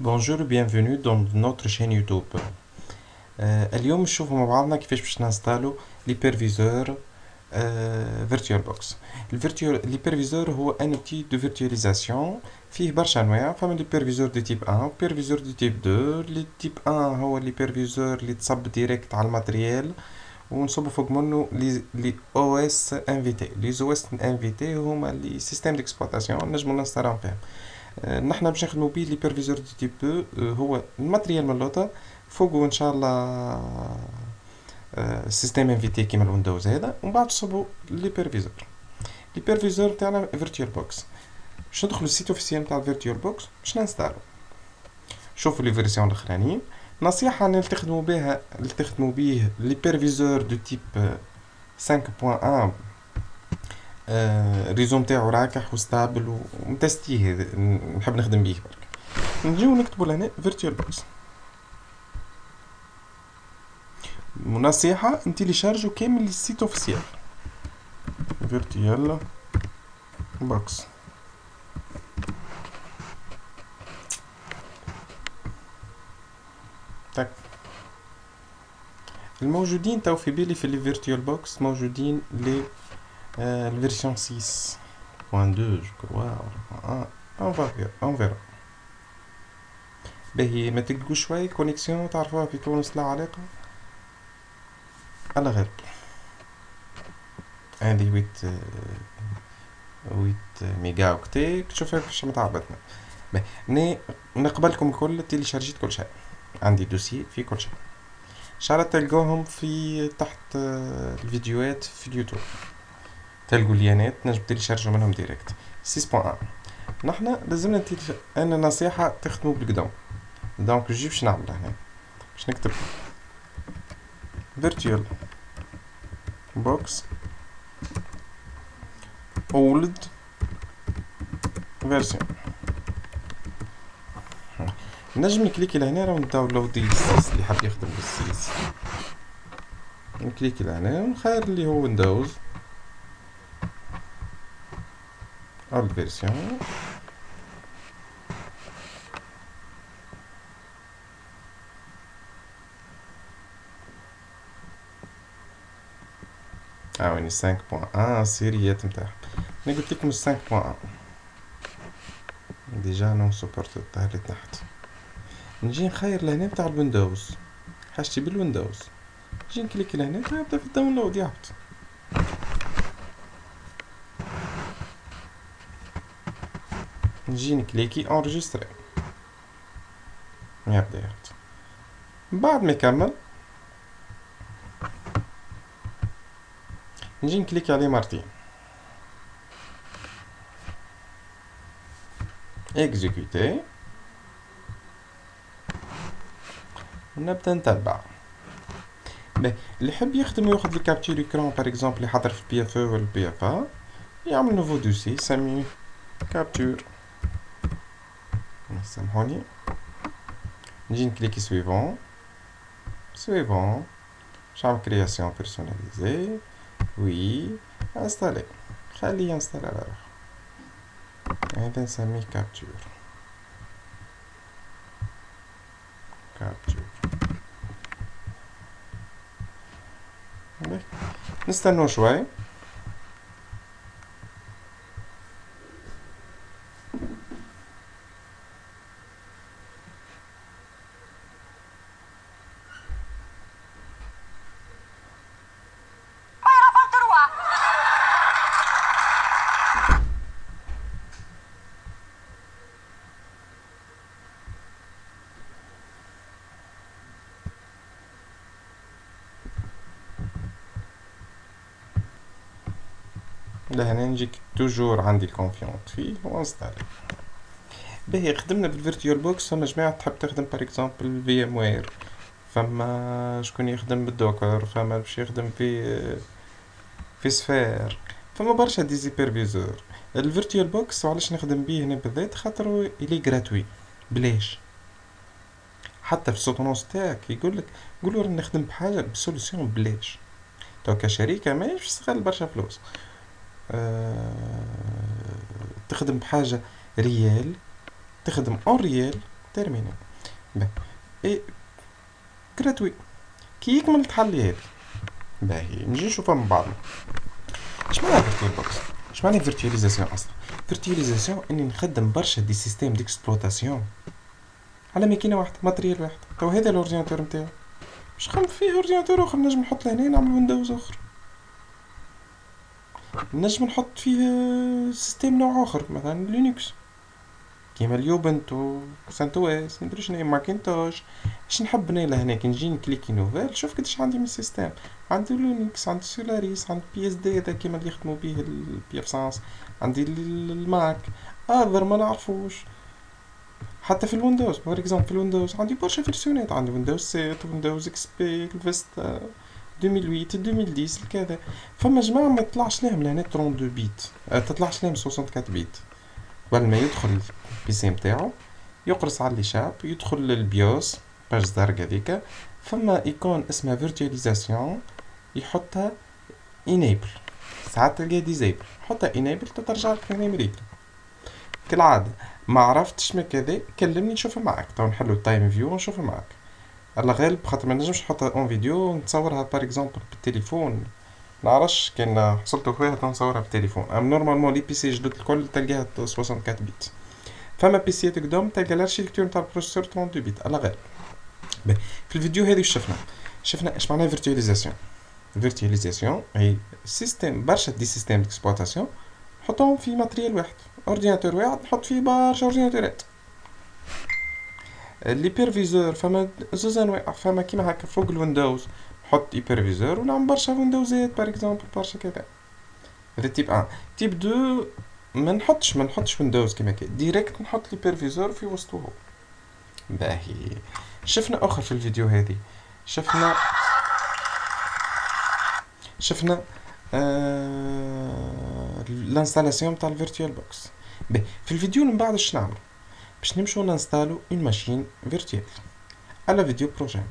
Bonjour et bienvenue dans notre chaîne YouTube. اليوم نشوفوا مع بعضنا كيفاش باش ننستالو l'hyperviseur VirtualBox. الهيبرفيزور هو ان outil de virtualisation فيه برشا انواع. فما الهيبرفيزور دو تيب 1 والهيبرفيزور دو تيب 2. اللي تيب 1 هو الهيبرفيزور اللي تصب ديريكت على الماتريال ونصبوا فوق منه لي او اس انفيتي. لي او اس انفيتي هما لي سيستيم ديكسبلوطاسيون نجمو نستراو فيهم. نحنا باش نخدمو بيه ليبرفيزور دو تيب 2. هو الماتريال من اللوطا فوقو ان شاء الله سيستيم انفيتي كيما الويندوز هذا، ومن بعد تصبو ليبرفيزور تاعنا فيرتوال بوكس. باش ندخلو السيت اوفيسيال تاع فيرتوال بوكس باش ننستالو، شوفوا لي فيرسيون الاخرانيين. نصيحة ان نستخدمو بيه ليبرفيزور دو تيب 5.1. الريزوم تاعو راكح وستابل ومتستيه، نحب نخدم بيه برك. نجيو نكتبو لهنا فيرتوال بوكس. نصيحة نتيليشارجو كامل السيت اوفيسيال فيرتوال بوكس. تاك الموجودين تو في بالي في لي فيرتوال بوكس موجودين لي الفيرسيون 6.2 جو كروا اون فيرا. باهي ما تقلقوش شوي، كونيكسيون تعرفوها في تونس لا علاقة على غير. عندي 8 ميجا اوكتي تشوفها كيفاش متعبتنا. باهي نقبلكم الكل تيليشارجيت كل شيء، عندي دوسي فيه كل شيء. ان شاء الله تلقوهم في تحت الفيديوهات في اليوتيوب، تلقوا ليانات نجم تيليشارجوا منهم ديريكت. 6.1 نحنا لازمنا انا نصيحة تخدموا بالقدام. دونك جي باش نعمل هنا، باش نكتب virtual box old version. نجم نكليكي لهنا راه نداونلود السيس اللي حاب يخدم بالسيس. نكليكي لهنا ونخير اللي هو ويندوز اول فيرسيون. وين 5.1 سيريات متاعها. انا قلت لكم 5.1 ديجا نو سوبورت تاع اللي تحت. نجي نخير لهنا بتاع الويندوز، حاجتي بالويندوز. نجي نكليك لهنا يبدا في الداونلود يهبط. نجي نكليكي انريجستري يبدا يهبط. بعد ما يكمل نجي نكليك عليه مرتين، اكزيكوتي، ونبدا نتبع. اللي يحب يخدم ياخذ لي كابتور اكران باغ اكزومبل، يحضر في البي اف او ولا البي اف ا، يعمل نوفو دوسي يسميه كابتور. سامحوني، نجي نكليكي سويفون باش نعمل كرياسيون بيرسوناليزي. وي انستالي، خليه ينستالي على روحه. هذا نسميه كابتور. نستنوا شوي. لهنا نجيك توجور عندي الكونفيونت فيه وانستالي. باهي خدمنا بالفيرتوال بوكس. فما جماعة تحب تخدم باغ اكزومبل في ام وير، فما شكون يخدم بالدوكر، فما باش يخدم في سفير، فما برشا دي زيبرفيزور. الفيرتوال بوكس علاش نخدم بيه هنا بالذات خاطر الي غراتوي بلاش. حتى في السوتونونس تاعك يقولك قولوا راني نخدم بحاجة بسوليسيون بلاش. تو كشركة ماهيش باش تخلي برشا فلوس. تخدم بحاجة ريال، تخدم اون ريال، تيرميني. باهي اي جراتوي. كي يكمل التحلي هذا، باهي نجي نشوفها من بعضنا. اش معناها فيرتوال بوكس؟ اش معناها فيرتواليزاسيون اصلا؟ فيرتواليزاسيون اني نخدم برشا دي سيستيم ديكسبلوطاسيون على ماكينه واحده، ماتريال واحد. تو هذا الاورديناتور نتاعو، باش نخدم فيه اورديناتور اخر نجم نحط لهنا نعمل ويندوز اخر، نجم نحط فيه سيستيم نوع اخر مثلا لينكس كيما اليوبنتو سانتو اس مدري شنو ماكنتوش. اش نحب انا لهنا كي نجي نكليكي نوفيل شوف قداش عندي من سيستيم. عندي لينكس، عندي سولاريس، عندي بي اس دي هذا كيما اللي يخدموا به البي اف سانس، عندي الماك اذر ما نعرفوش. حتى في الويندوز فور اكزومبل، في الويندوز عندي برشا فيرسيونات، عندي ويندوز 7 ويندوز اكس بي فيستا 2008 2010 كذا. فما جماعة ما تطلعش لهم لهنا 32 بيت، تطلعش لهم 64 بيت. قبل ما يدخل البي سي متاعو يقرص على اللي شاب، يدخل للبيوس باج زرقا ذيكا، فما ايكون اسمها فيرتواليزاسيون يحطها انيبل، ساعات تلقى ديزيبل، حطها انيبل تترجع لك نيميريك كالعادة. ما عرفتش ما كذا كلمني نشوفها معاك، تو نحلو التايم فيو ونشوفها معاك. على غالب خاطر ما نجمش نحطها اون فيديو نتصورها بار اكزومبل بالتليفون، نعرفش كان حصلتو فيها نصورها بالتليفون. ام نورمالمون لي بي سي جدد الكل تلقاها 64 بيت. فما بي سي قدام تلقى الاركتيكتور نتاع البروسيسور 32 بيت على غالب. في الفيديو هذه شفنا اش معناها فيرتواليزاسيون. الفيرتواليزاسيون هي سيستم برشا دي سيستم ديكسبلوطاسيون نحطهم في ماتريال واحد، اورديناتور واحد نحط فيه برشا اورديناتورات. ليبرفيزور فما زوز انواع، فما كيما هكا فوق الويندوز نحط ايبرفيزور ونعمل برشا ويندوزات بار اكزومبل برشا كذا. هذا تيب 1. تيب 2 ما نحطش ويندوز كيما كي ديريكت نحط ليبرفيزور في وسطه. باهي شفنا اخر في الفيديو هذه، شفنا الانستالاسيون تاع الفيرتوال بوكس. في الفيديو من بعد اش نعمل؟ باش نمشو ننستالو اون ماشين فيرتوال على فيديو بروجرام.